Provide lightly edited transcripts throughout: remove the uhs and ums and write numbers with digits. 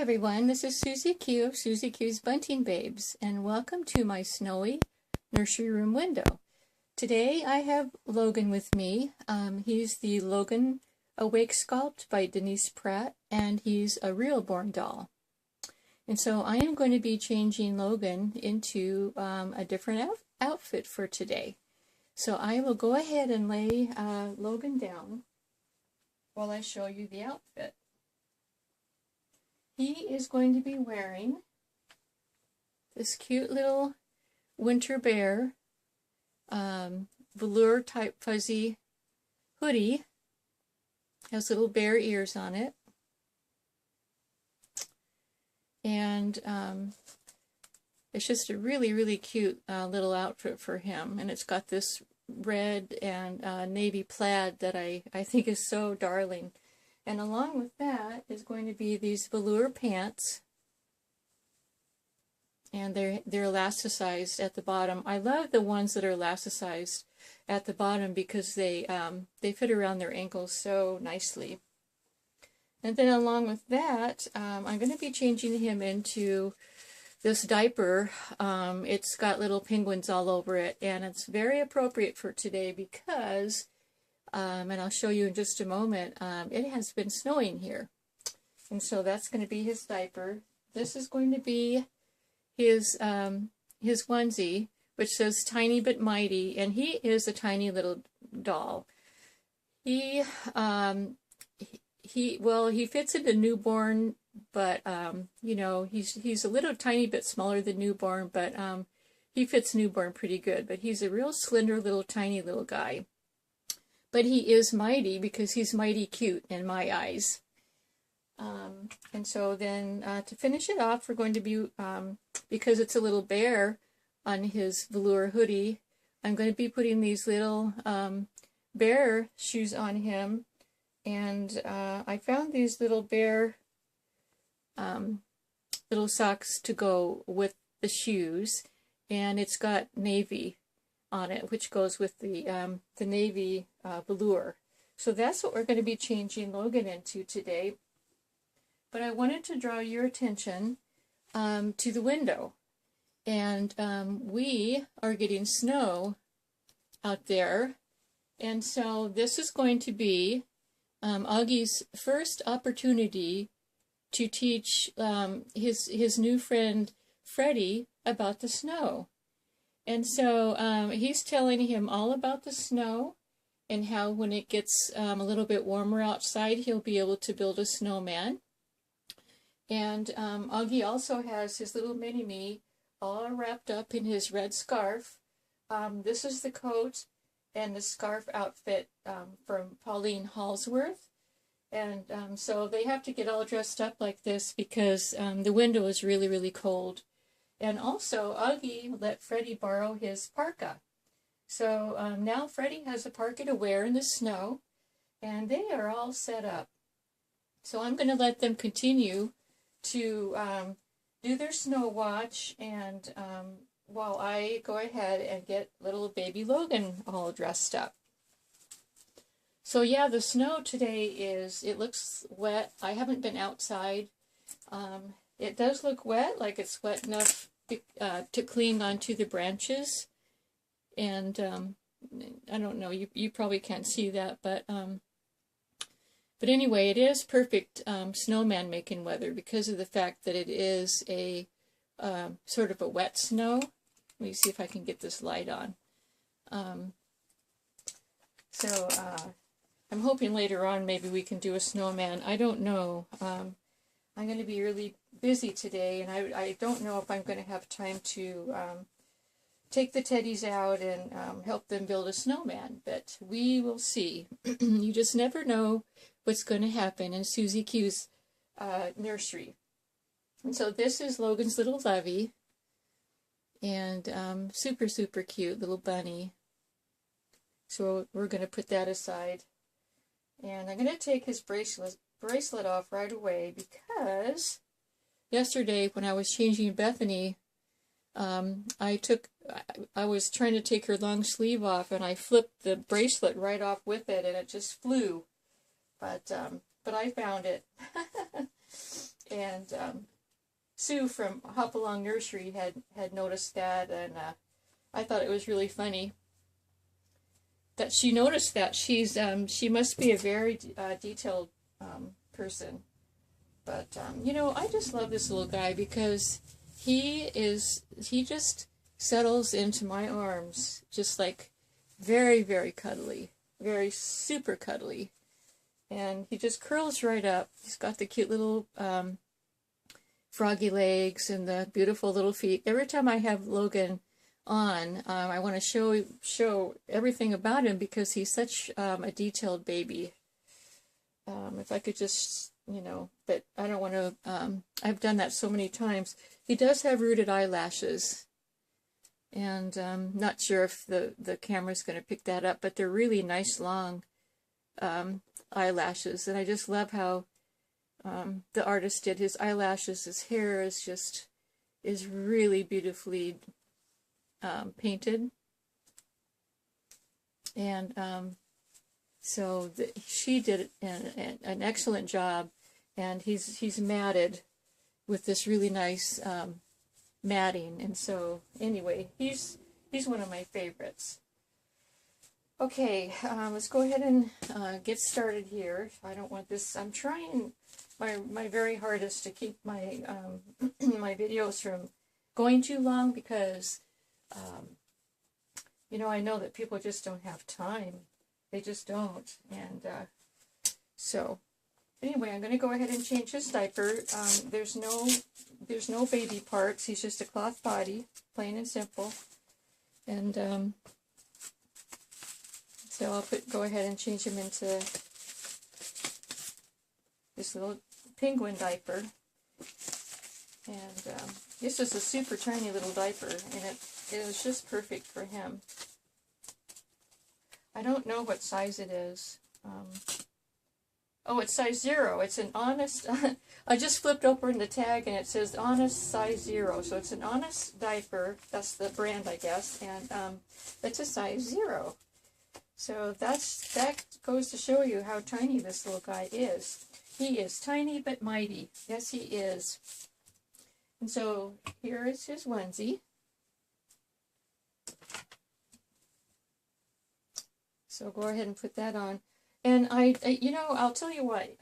everyone, this is Susie Q of Susie Q's Bunting Babes, and welcome to my snowy nursery room window. Today I have Logan with me. He's the Logan Awake Sculpt by Denise Pratt, and he's a Realborn doll. And so I am going to be changing Logan into a different outfit for today. So I will go ahead and lay Logan down while I show you the outfit. He is going to be wearing this cute little winter bear velour type fuzzy hoodie. Has little bear ears on it. And it's just a really cute little outfit for him. And it's got this red and navy plaid that I think is so darling. And along with that is going to be these velour pants, and they're elasticized at the bottom. I love the ones that are elasticized at the bottom because they fit around their ankles so nicely. And then along with that, I'm going to be changing him into this diaper. It's got little penguins all over it, and it's very appropriate for today because and I'll show you in just a moment, it has been snowing here. And so that's going to be his diaper. This is going to be his onesie, which says Tiny But Mighty, and he is a tiny little doll. He fits into newborn, but you know, he's a little tiny bit smaller than newborn, but he fits newborn pretty good. But he's a real slender little tiny little guy. But he is mighty because he's mighty cute in my eyes. And so then to finish it off, we're going to be, because it's a little bear on his velour hoodie, I'm going to be putting these little bear shoes on him. And I found these little bear little socks to go with the shoes. And it's got navy on it, which goes with the navy velour. So that's what we're going to be changing Logan into today. But I wanted to draw your attention to the window. And we are getting snow out there. And so this is going to be Oggie's first opportunity to teach his new friend Freddie about the snow. And so he's telling him all about the snow and how when it gets a little bit warmer outside, he'll be able to build a snowman. And Oggie also has his little mini-me all wrapped up in his red scarf. This is the coat and the scarf outfit from Pauline Halsworth. And so they have to get all dressed up like this because the window is really cold. And also, Oggie let Freddie borrow his parka. So now Freddie has a parka to wear in the snow, and they are all set up. So I'm going to let them continue to do their snow watch, and while I go ahead and get little baby Logan all dressed up. So yeah, the snow today it looks wet. I haven't been outside. It does look wet, like it's wet enough to cling onto the branches, and I don't know, you probably can't see that, but anyway, it is perfect snowman making weather because of the fact that it is a sort of a wet snow. Let me see if I can get this light on. So I'm hoping later on maybe we can do a snowman. I don't know. I'm going to be really busy today, and I don't know if I'm going to have time to take the teddies out and help them build a snowman, but we will see. You just never know what's going to happen in Susie Q's nursery. And so this is Logan's little lovey, and super cute little bunny. So we're going to put that aside, and I'm going to take his bracelet off right away because yesterday when I was changing Bethany, I was trying to take her long sleeve off, and I flipped the bracelet right off with it, and it just flew. But I found it. And Sue from Hop Along Nursery had noticed that, and I thought it was really funny that she noticed that. She must be a very detailed person. But you know, I just love this little guy because he just settles into my arms, just like very, very cuddly, very super cuddly. And he just curls right up. He's got the cute little froggy legs and the beautiful little feet. Every time I have Logan on, I want to show everything about him because he's such a detailed baby. If I could just, you know, but I don't want to, I've done that so many times. He does have rooted eyelashes, and not sure if the camera's going to pick that up, but they're really nice long eyelashes, and I just love how the artist did his eyelashes. His hair is really beautifully painted, and so she did an excellent job, and he's matted with this really nice matting, and so anyway, he's one of my favorites. Okay, let's go ahead and get started here. I don't want this. I'm trying my very hardest to keep my my videos from going too long because you know, I know that people just don't have time. They just don't. And so anyway, I'm going to go ahead and change his diaper. There's no baby parts. He's just a cloth body, plain and simple. And so I'll go ahead and change him into this little penguin diaper. And this is a super tiny little diaper, and it was just perfect for him. I don't know what size it is. Oh, it's size 0. It's an Honest. I just flipped open the tag and it says Honest size 0. So it's an Honest diaper. That's the brand, I guess. And it's a size 0. So that goes to show you how tiny this little guy is. He is tiny but mighty. Yes, he is. And so here is his onesie. So go ahead and put that on. And I you know, I'll tell you what,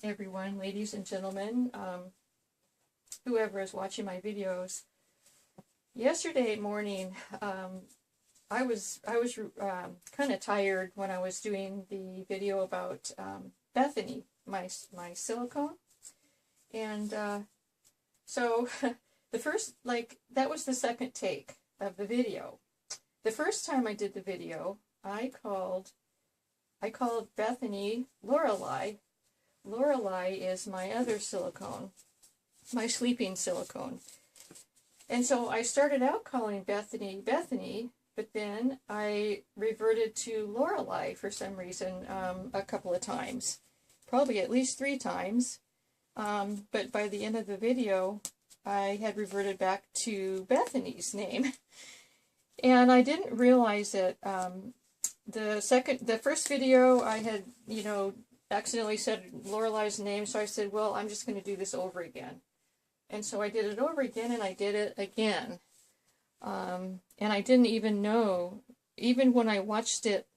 everyone, ladies and gentlemen, whoever is watching my videos, yesterday morning, I was kind of tired when I was doing the video about Bethany, my silicone, and so the first, that was the second take of the video. The first time I did the video, I called Bethany Lorelei. Lorelei is my other silicone, my sleeping silicone. And so I started out calling Bethany, but then I reverted to Lorelei for some reason a couple of times, probably at least 3 times. But by the end of the video, I had reverted back to Bethany's name. And I didn't realize that the first video I had, you know, accidentally said Lorelei's name, so I said, well, I'm just going to do this over again. And so I did it over again, and I did it again. And I didn't even know, even when I watched it,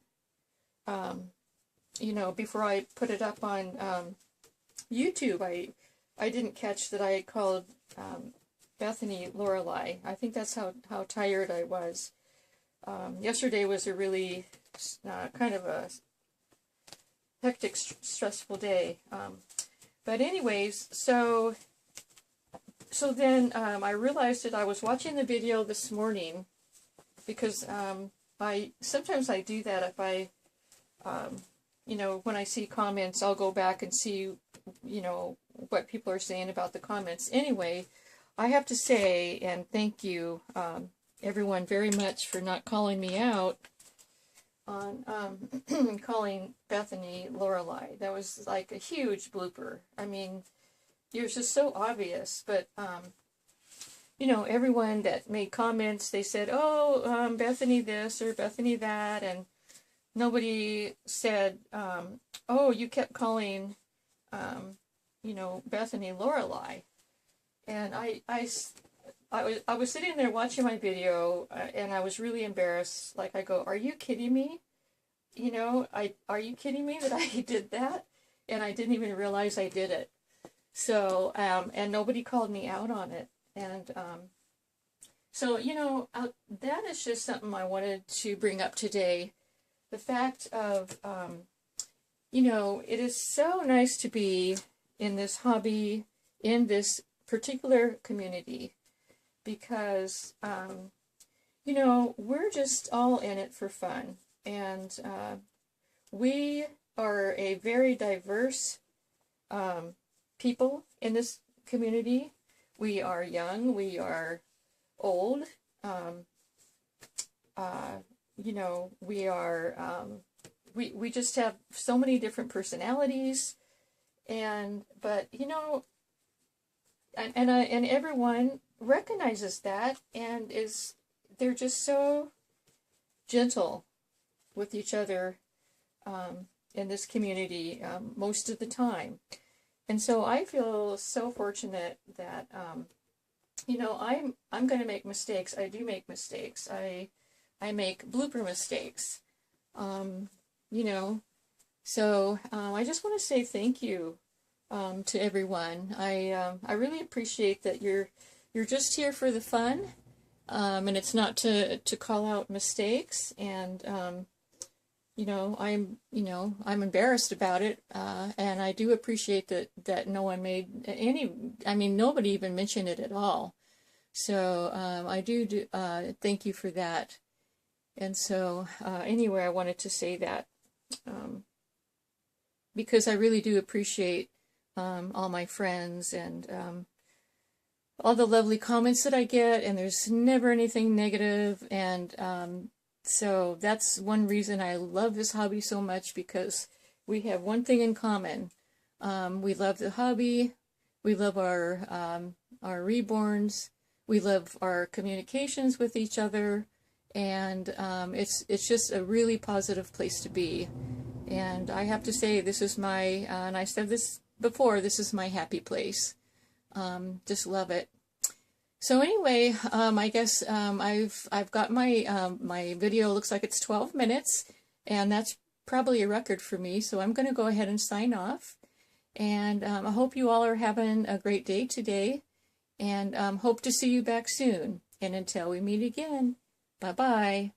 you know, before I put it up on YouTube, I didn't catch that I had called Bethany Lorelei. I think that's how tired I was. Yesterday was a really kind of a hectic, stressful day. But anyways, so then I realized that I was watching the video this morning because sometimes I do that if I, you know, when I see comments, I'll go back and see, you know, what people are saying about the comments. Anyway, I have to say, and thank you, everyone, very much for not calling me out on calling Bethany Lorelei. That was like a huge blooper. I mean, it was just so obvious. But, you know, everyone that made comments, they said, oh, Bethany this or Bethany that, and nobody said, oh, you kept calling, you know, Bethany Lorelei. And I was sitting there watching my video, and I was really embarrassed. Like, I go, are you kidding me? You know, are you kidding me that I did that? And I didn't even realize I did it. So, and nobody called me out on it. And so, you know, that is just something I wanted to bring up today. The fact of, you know, it is so nice to be in this hobby, in this particular community, because, you know, we're just all in it for fun. And we are a very diverse people in this community. We are young, we are old, you know, we are, we just have so many different personalities, but, you know, and everyone recognizes that, and they're just so gentle with each other in this community most of the time. And so I feel so fortunate that, you know, I'm going to make mistakes. I do make mistakes. I make blooper mistakes, you know. So I just want to say thank you to everyone. I really appreciate that you're just here for the fun, and it's not to call out mistakes. And you know, I'm embarrassed about it, and I do appreciate that no one made any. I mean, nobody even mentioned it at all. So I do thank you for that. And so anyway, I wanted to say that because I really do appreciate all my friends and all the lovely comments that I get, and there's never anything negative. And so that's one reason I love this hobby so much, because we have one thing in common. We love the hobby, we love our reborns, we love our communications with each other, and it's just a really positive place to be. And I have to say, this is my, and I said this before, this is my happy place. Just love it. So anyway, I guess I've got my video. Looks like it's 12 minutes, and that's probably a record for me. So I'm going to go ahead and sign off. And I hope you all are having a great day today, and hope to see you back soon. And until we meet again, bye-bye.